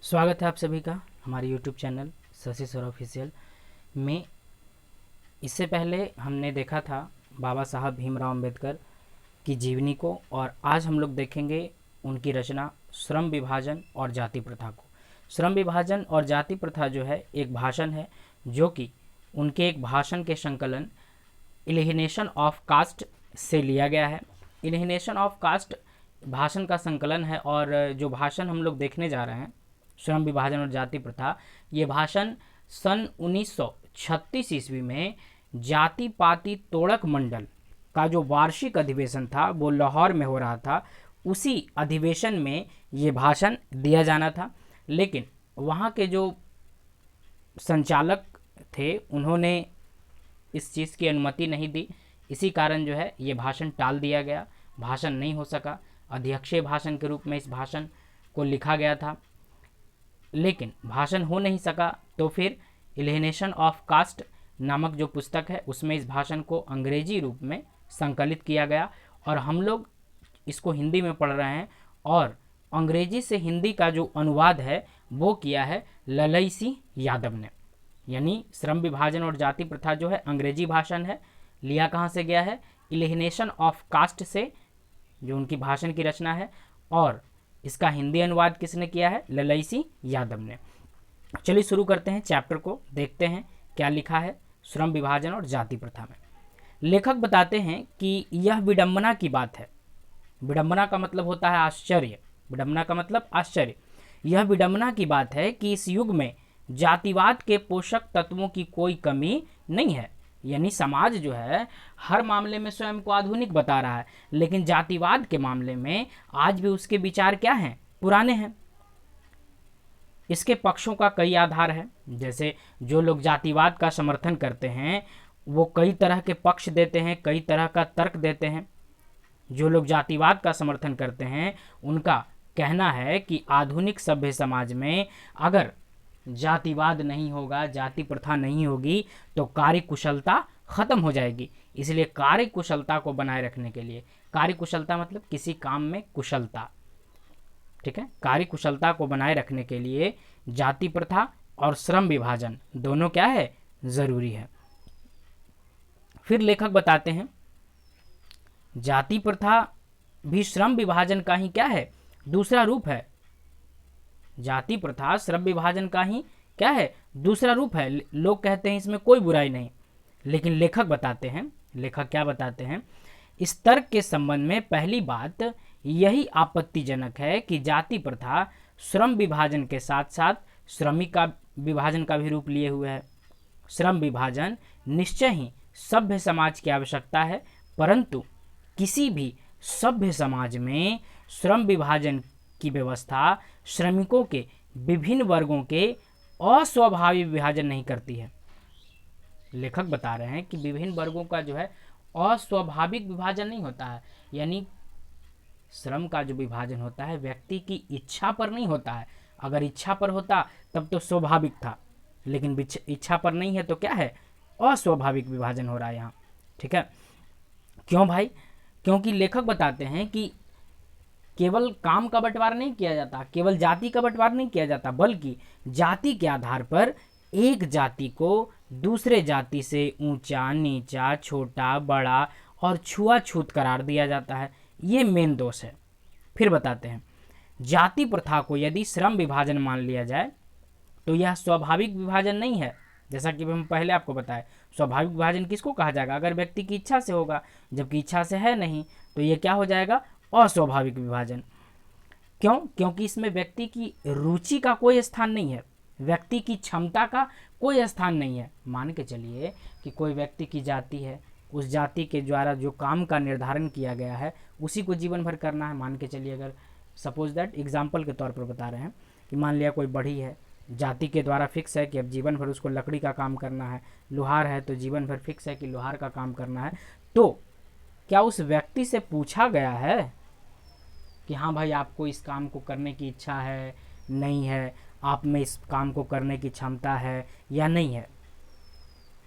स्वागत है आप सभी का हमारे YouTube channel Shashi sir official में। इससे पहले हमने देखा था बाबा साहब भीमराव अंबेडकर की जीवनी को, और आज हम लोग देखेंगे उनकी रचना श्रम विभाजन और जाति प्रथा को। श्रम विभाजन और जाति प्रथा जो है एक भाषण है, जो कि उनके एक भाषण के संकलन एलिनेशन ऑफ कास्ट से लिया गया है। एलिनेशन ऑफ कास्ट भाषण का संकलन है, और जो भाषण हम लोग देखने जा रहे हैं श्रम विभाजन और जाति प्रथा, ये भाषण सन 1936 ईस्वी में जाति पाति तोड़क मंडल का जो वार्षिक अधिवेशन था वो लाहौर में हो रहा था। उसी अधिवेशन में ये भाषण दिया जाना था, लेकिन वहाँ के जो संचालक थे उन्होंने इस चीज़ की अनुमति नहीं दी। इसी कारण जो है ये भाषण टाल दिया गया, भाषण नहीं हो सका। अध्यक्षीय भाषण के रूप में इस भाषण को लिखा गया था, लेकिन भाषण हो नहीं सका। तो फिर एलिनेशन ऑफ कास्ट नामक जो पुस्तक है उसमें इस भाषण को अंग्रेजी रूप में संकलित किया गया, और हम लोग इसको हिंदी में पढ़ रहे हैं। और अंग्रेजी से हिंदी का जो अनुवाद है वो किया है ललई सिंह यादव ने। यानी श्रम विभाजन और जाति प्रथा जो है अंग्रेजी भाषण है, लिया कहाँ से गया है? एलिनेशन ऑफ कास्ट से, जो उनकी भाषण की रचना है। और इसका हिंदी अनुवाद किसने किया है? ललई सिंह यादव ने। चलिए शुरू करते हैं चैप्टर को, देखते हैं क्या लिखा है श्रम विभाजन और जाति प्रथा में। लेखक बताते हैं कि यह विडंबना की बात है। विडंबना का मतलब होता है आश्चर्य, विडंबना का मतलब आश्चर्य। यह विडंबना की बात है कि इस युग में जातिवाद के पोषक तत्वों की कोई कमी नहीं है। यानी समाज जो है हर मामले में स्वयं को आधुनिक बता रहा है, लेकिन जातिवाद के मामले में आज भी उसके विचार क्या हैं? पुराने हैं। इसके पक्षों का कई आधार है। जैसे जो लोग जातिवाद का समर्थन करते हैं वो कई तरह के पक्ष देते हैं, कई तरह का तर्क देते हैं। जो लोग जातिवाद का समर्थन करते हैं उनका कहना है कि आधुनिक सभ्य समाज में अगर जातिवाद नहीं होगा, जाति प्रथा नहीं होगी, तो कार्य कुशलता खत्म हो जाएगी। इसलिए कार्य कुशलता को बनाए रखने के लिए, कार्य कुशलता मतलब किसी काम में कुशलता, ठीक है, कार्य कुशलता को बनाए रखने के लिए जाति प्रथा और श्रम विभाजन दोनों क्या है? जरूरी है। फिर लेखक बताते हैं जाति प्रथा भी श्रम विभाजन का ही क्या है? दूसरा रूप है। जाति प्रथा श्रम विभाजन का ही क्या है? दूसरा रूप है। लोग कहते हैं इसमें कोई बुराई नहीं, लेकिन लेखक बताते हैं, लेखक क्या बताते हैं? इस तर्क के संबंध में पहली बात यही आपत्तिजनक है कि जाति प्रथा श्रम विभाजन के साथ साथ श्रमिक का विभाजन का भी रूप लिए हुए है। श्रम विभाजन निश्चय ही सभ्य समाज की आवश्यकता है, परंतु किसी भी सभ्य समाज में श्रम विभाजन की व्यवस्था श्रमिकों के विभिन्न वर्गों के अस्वाभाविक विभाजन नहीं करती है। लेखक बता रहे हैं कि विभिन्न वर्गों का जो है अस्वाभाविक विभाजन नहीं होता है। यानी श्रम का जो विभाजन होता है व्यक्ति की इच्छा पर नहीं होता है। अगर इच्छा पर होता तब तो स्वाभाविक था, लेकिन इच्छा पर नहीं है तो क्या है? अस्वाभाविक विभाजन हो रहा है यहाँ, ठीक है। क्यों भाई? क्योंकि लेखक बताते हैं कि केवल काम का बंटवारा नहीं किया जाता, केवल जाति का बंटवारा नहीं किया जाता, बल्कि जाति के आधार पर एक जाति को दूसरे जाति से ऊंचा, नीचा, छोटा, बड़ा और छुआछूत करार दिया जाता है। ये मेन दोष है। फिर बताते हैं जाति प्रथा को यदि श्रम विभाजन मान लिया जाए तो यह स्वाभाविक विभाजन नहीं है। जैसा कि हम पहले आपको बताएं, स्वाभाविक विभाजन किसको कहा जाएगा? अगर व्यक्ति की इच्छा से होगा, जबकि इच्छा से है नहीं तो ये क्या हो जाएगा? अस्वाभाविक विभाजन। क्यों? क्योंकि इसमें व्यक्ति की रुचि का कोई स्थान नहीं है, व्यक्ति की क्षमता का कोई स्थान नहीं है। मान के चलिए कि कोई व्यक्ति की जाति है, उस जाति के द्वारा जो काम का निर्धारण किया गया है उसी को जीवन भर करना है। मान के चलिए, अगर सपोज दैट एग्जाम्पल के तौर पर बता रहे हैं कि मान लिया कोई बढ़ी है, जाति के द्वारा फिक्स है कि अब जीवन भर उसको लकड़ी का काम करना है। लोहार है तो जीवन भर फिक्स है कि लोहार का काम करना है। तो क्या उस व्यक्ति से पूछा गया है कि हाँ भाई आपको इस काम को करने की इच्छा है, नहीं है, आप में इस काम को करने की क्षमता है या नहीं है?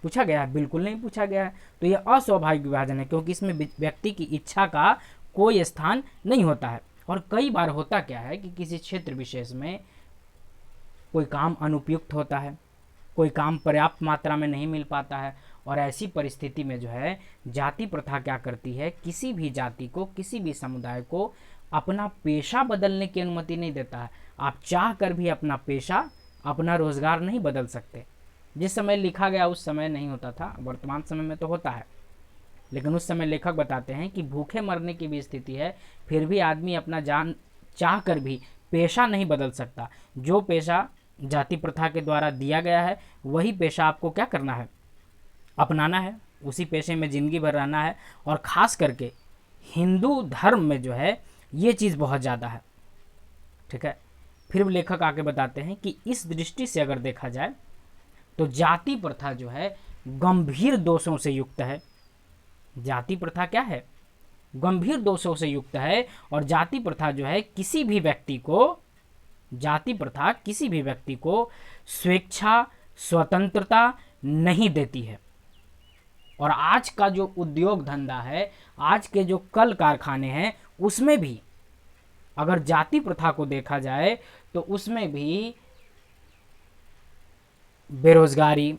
पूछा गया है? बिल्कुल नहीं पूछा गया है। तो यह अस्वाभाविक विभाजन है, क्योंकि इसमें व्यक्ति की इच्छा का कोई स्थान नहीं होता है। और कई बार होता क्या है कि किसी क्षेत्र विशेष में कोई काम अनुपयुक्त होता है, कोई काम पर्याप्त मात्रा में नहीं मिल पाता है, और ऐसी परिस्थिति में जो है जाति प्रथा क्या करती है, किसी भी जाति को, किसी भी समुदाय को अपना पेशा बदलने की अनुमति नहीं देता है। आप चाह कर भी अपना पेशा, अपना रोजगार नहीं बदल सकते। जिस समय लिखा गया उस समय नहीं होता था, वर्तमान समय में तो होता है, लेकिन उस समय लेखक बताते हैं कि भूखे मरने की भी स्थिति है, फिर भी आदमी अपना जान चाह कर भी पेशा नहीं बदल सकता। जो पेशा जाति प्रथा के द्वारा दिया गया है वही पेशा आपको क्या करना है, अपनाना है, उसी पेशे में ज़िंदगी भर रहना है। और ख़ास करके हिंदू धर्म में जो है ये चीज़ बहुत ज़्यादा है। ठीक है, फिर लेखक आके बताते हैं कि इस दृष्टि से अगर देखा जाए तो जाति प्रथा जो है गंभीर दोषों से युक्त है। जाति प्रथा क्या है, गंभीर दोषों से युक्त है। और जाति प्रथा जो है किसी भी व्यक्ति को, जाति प्रथा किसी भी व्यक्ति को स्वेच्छा, स्वतंत्रता नहीं देती है। और आज का जो उद्योग धंधा है, आज के जो कल कारखाने हैं, उसमें भी अगर जाति प्रथा को देखा जाए तो उसमें भी बेरोजगारी,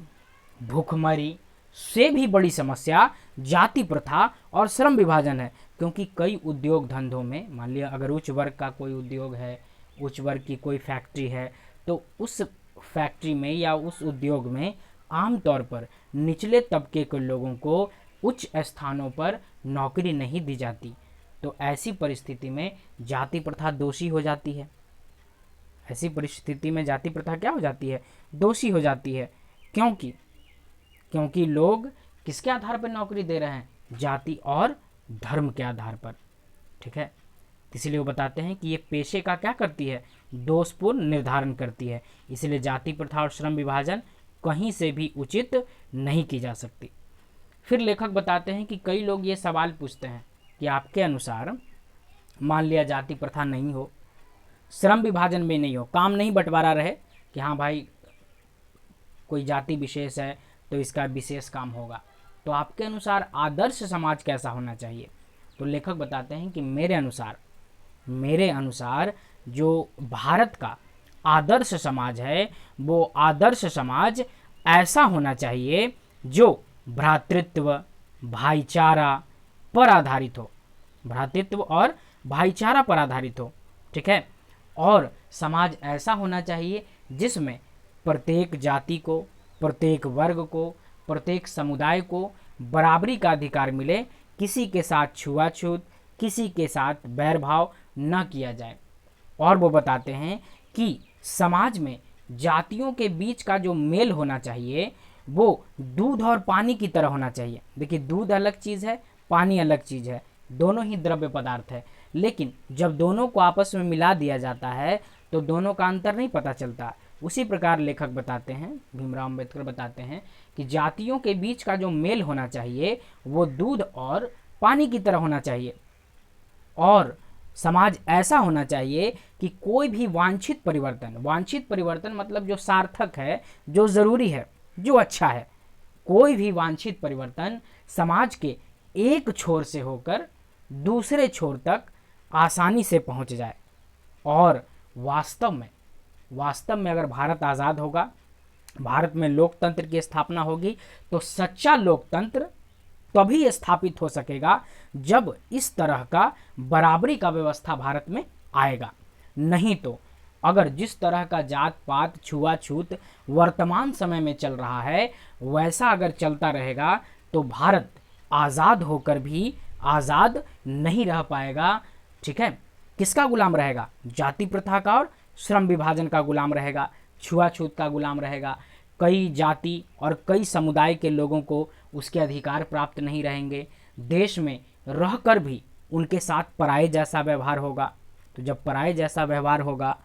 भूखमरी से भी बड़ी समस्या जाति प्रथा और श्रम विभाजन है। क्योंकि कई उद्योग धंधों में, मान लिया अगर उच्च वर्ग का कोई उद्योग है, उच्च वर्ग की कोई फैक्ट्री है, तो उस फैक्ट्री में या उस उद्योग में आमतौर पर निचले तबके के लोगों को उच्च स्थानों पर नौकरी नहीं दी जाती। तो ऐसी परिस्थिति में जाति प्रथा दोषी हो जाती है। ऐसी परिस्थिति में जाति प्रथा क्या हो जाती है, दोषी हो जाती है। क्योंकि लोग किसके आधार पर नौकरी दे रहे हैं, जाति और धर्म के आधार पर। ठीक है, इसलिए वो बताते हैं कि ये पेशे का क्या करती है, दोषपूर्ण निर्धारण करती है। इसलिए जाति प्रथा और श्रम विभाजन कहीं से भी उचित नहीं की जा सकती। फिर लेखक बताते हैं कि कई लोग ये सवाल पूछते हैं कि आपके अनुसार मान लिया जाति प्रथा नहीं हो, श्रम विभाजन में नहीं हो, काम नहीं बंटवारा रहे कि हाँ भाई कोई जाति विशेष है तो इसका विशेष काम होगा, तो आपके अनुसार आदर्श समाज कैसा होना चाहिए। तो लेखक बताते हैं कि मेरे अनुसार जो भारत का आदर्श समाज है वो आदर्श समाज ऐसा होना चाहिए जो भ्रातृत्व, भाईचारा पर आधारित हो, भ्रातृत्व और भाईचारा पर आधारित हो। ठीक है, और समाज ऐसा होना चाहिए जिसमें प्रत्येक जाति को, प्रत्येक वर्ग को, प्रत्येक समुदाय को बराबरी का अधिकार मिले, किसी के साथ छुआछूत, किसी के साथ बैरभाव न किया जाए। और वो बताते हैं कि समाज में जातियों के बीच का जो मेल होना चाहिए वो दूध और पानी की तरह होना चाहिए। देखिए, दूध अलग चीज़ है, पानी अलग चीज़ है, दोनों ही द्रव्य पदार्थ है, लेकिन जब दोनों को आपस में मिला दिया जाता है तो दोनों का अंतर नहीं पता चलता। उसी प्रकार लेखक बताते हैं, भीमराव अम्बेडकर बताते हैं कि जातियों के बीच का जो मेल होना चाहिए वो दूध और पानी की तरह होना चाहिए। और समाज ऐसा होना चाहिए कि कोई भी वांछित परिवर्तन मतलब जो सार्थक है, जो ज़रूरी है, जो अच्छा है, कोई भी वांछित परिवर्तन समाज के एक छोर से होकर दूसरे छोर तक आसानी से पहुंच जाए। और वास्तव में अगर भारत आज़ाद होगा, भारत में लोकतंत्र की स्थापना होगी, तो सच्चा लोकतंत्र तभी स्थापित हो सकेगा जब इस तरह का बराबरी का व्यवस्था भारत में आएगा। नहीं तो अगर जिस तरह का जात पात, छुआछूत वर्तमान समय में चल रहा है वैसा अगर चलता रहेगा तो भारत आज़ाद होकर भी आज़ाद नहीं रह पाएगा। ठीक है, किसका गुलाम रहेगा, जाति प्रथा का और श्रम विभाजन का गुलाम रहेगा, छुआछूत का गुलाम रहेगा। कई जाति और कई समुदाय के लोगों को उसके अधिकार प्राप्त नहीं रहेंगे, देश में रहकर भी उनके साथ पराये जैसा व्यवहार होगा। तो जब पराये जैसा व्यवहार होगा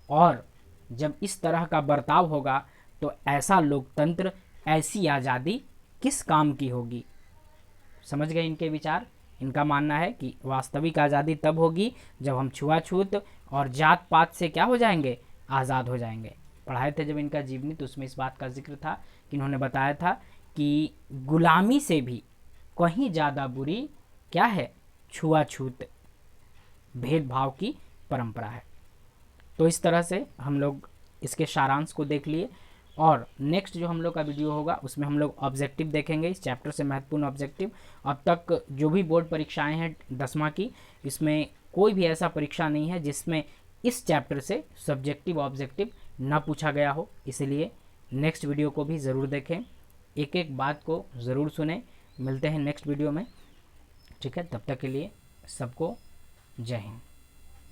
और जब इस तरह का बर्ताव होगा तो ऐसा लोकतंत्र, ऐसी आज़ादी किस काम की होगी। समझ गए इनके विचार। इनका मानना है कि वास्तविक आज़ादी तब होगी जब हम छुआछूत और जात पात से क्या हो जाएंगे, आज़ाद हो जाएंगे। पढ़ाए थे जब इनका जीवनी तो उसमें इस बात का जिक्र था कि इन्होंने बताया था कि गुलामी से भी कहीं ज़्यादा बुरी क्या है, छुआछूत, भेदभाव की परंपरा है। तो इस तरह से हम लोग इसके सारांश को देख लिए। और नेक्स्ट जो हम लोग का वीडियो होगा उसमें हम लोग ऑब्जेक्टिव देखेंगे, इस चैप्टर से महत्वपूर्ण ऑब्जेक्टिव। अब तक जो भी बोर्ड परीक्षाएं हैं 10वीं की, इसमें कोई भी ऐसा परीक्षा नहीं है जिसमें इस चैप्टर से सब्जेक्टिव ऑब्जेक्टिव ना पूछा गया हो। इसलिए नेक्स्ट वीडियो को भी ज़रूर देखें, एक एक बात को ज़रूर सुने। मिलते हैं नेक्स्ट वीडियो में, ठीक है। तब तक के लिए सबको जय हिंद।